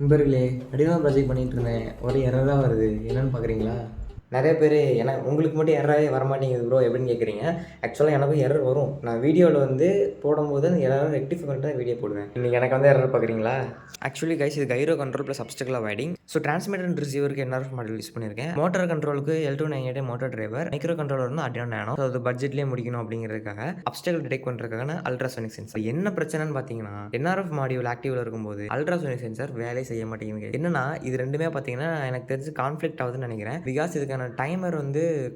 நண்பர்களே, கடினமா ப்ராஜெக்ட் பண்ணிட்டு இருந்தேன். ஒரே எரரா வருது. என்னன்னு பார்க்குறீங்களா? நெறைய பேரு உங்களுக்கு மட்டும் எரராவே வரமாட்டேங்குது ப்ரோ எப்படின்னு கேட்குறீங்க. ஆக்சுவலா எனக்கும் எரர் வரும். நான் வீடியோல போடும்போது அந்த எரர ரெக்டிஃபை பண்ணிட்டு தான் வீடியோ போடுவேன். இன்னைக்கு எனக்கு எரர் பார்க்குறீங்களா? ஆக்சுவலி கைஸ் இது gyro control plus obstacle avoiding. Transmitter and ரிசீவருக்கு என்ஆர்எஃப் மாடல் யூஸ் பண்ணியிருக்கேன். மோட்டார் கண்ட்ரோலுக்கு L298 motor driver. Microcontroller Arduino Nano. அது பட்ஜெட்லேயே முடிக்கணும் அப்படிங்கிறதுக்காக அப்ஸ்டக்கிள் டிடெக்ட் பண்ணுறதுக்கான அல்ட்ராசோனிக் சென்சார். என்ன பிரச்சனைன்னு பார்த்தீங்கன்னா என்ஆர்எஃப் மாடியூல் ஆக்டிவ்ல இருக்கும்போது அல்ட்ராசோனிக் சென்சார் வேலை செய்ய மாட்டேங்குது. என்னன்னா இது ரெண்டுமே பார்த்தீங்கன்னா எனக்கு தெரிஞ்சு கான்ஃப்ளிக்ட் ஆகுதுன்னு நினைக்கிறேன். பிகாஸ் இதுக்கான டைமர்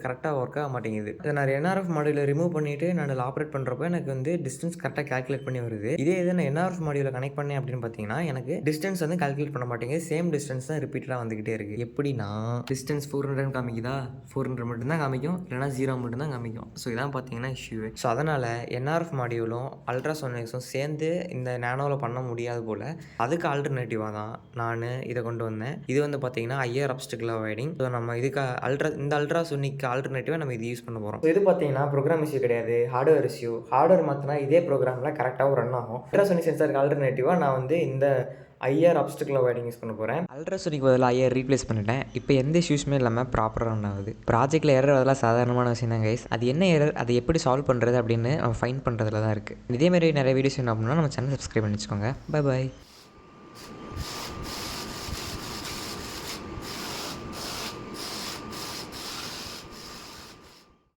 கரெக்டாக ஒர்க் ஆக மாட்டேங்குது. இதை நான் என்ஆர்எஃப் மாடியூலை ரிமூவ் பண்ணிட்டு நான் அதில் ஆப்ரேட் பண்ணுறப்போ எனக்கு டிஸ்டன்ஸ் கரெக்டாக கால்குலேட் பண்ணி வருது. இதே இதை நான் என்ஆர்எஃப் மாடியூலை கனெக்ட் பண்ணேன் அப்படின்னு பார்த்தீங்கன்னா எனக்கு டிஸ்டன்ஸ் கால்குலேட் பண்ண மாட்டேங்குது. சேம் டிஸ்டன்ஸ் தான் ரிப்பீட்டடாக வந்துகிட்டே இருக்கு. எப்படின்னா டிஸ்டன்ஸ் 400 காமிக்குதா, 400 மட்டும் தான் காமிக்கும், இல்லைனா 0 மட்டும் தான் காமிக்கும். ஸோ இதான் பார்த்தீங்கன்னா இஷ்யூ. ஸோ அதனால் என்ஆர்எஃப் மாடியூலும் அல்ட்ராசோனிக்ஸும் சேர்ந்து இந்த நேனோவில் பண்ண முடியாது போல். அதுக்கு ஆல்டர்னேட்டிவாக தான் நான் இதை கொண்டு வந்தேன். இது பார்த்தீங்கன்னா ஐஆர் அப்ஸ்டக்கிள் அவாய்டிங். ஸோ நம்ம இதுக்கு இந்த அல்ட்ராசோனிக் ஆல்டர்னேட்டிவாக நம்ம இது யூஸ் பண்ண போகிறோம். இது பார்த்தீங்கன்னா ப்ரோக்ராம் இஷ்யூ கிடையாது, ஹார்ட்வேர் இஷ்யூ. ஹார்ட்வேர் மாற்றினா இதே ப்ரோக்ராமில் கரெக்டாகவும் ரன் ஆகும். அல்ட்ராசோனிக் சென்சாருக்கு ஆல்டர்னேட்டிவாக நான் இந்த ஐஆர் அப்ஸ்டக்கிள் அவாய்டிங் யூஸ் பண்ண போகிறேன். அல்ட்ராசோனிக் பதிலாக ஐஆர் ரீப்ளேஸ் பண்ணிட்டேன். இப்போ எந்த இஷ்யூஸுமே இல்லாமல் ப்ராப்பராக ரன் ஆகுது. ப்ராஜெக்ட்டில் எரர் அதெல்லாம் சாதாரணமான விஷயம் தான் கைஸ். அது என்ன எரர், அதை எப்படி சால்வ் பண்ணுறது அப்படின்னு நம்ம ஃபைண்ட் பண்ணுறதுல தான் இருக்குது. இதேமாதிரி நிறைய வீடியோஸ் என்ன அப்படின்னா நம்ம சேனல் சப்ஸ்கிரைப் பண்ணி வச்சுக்கோங்க. Bye bye.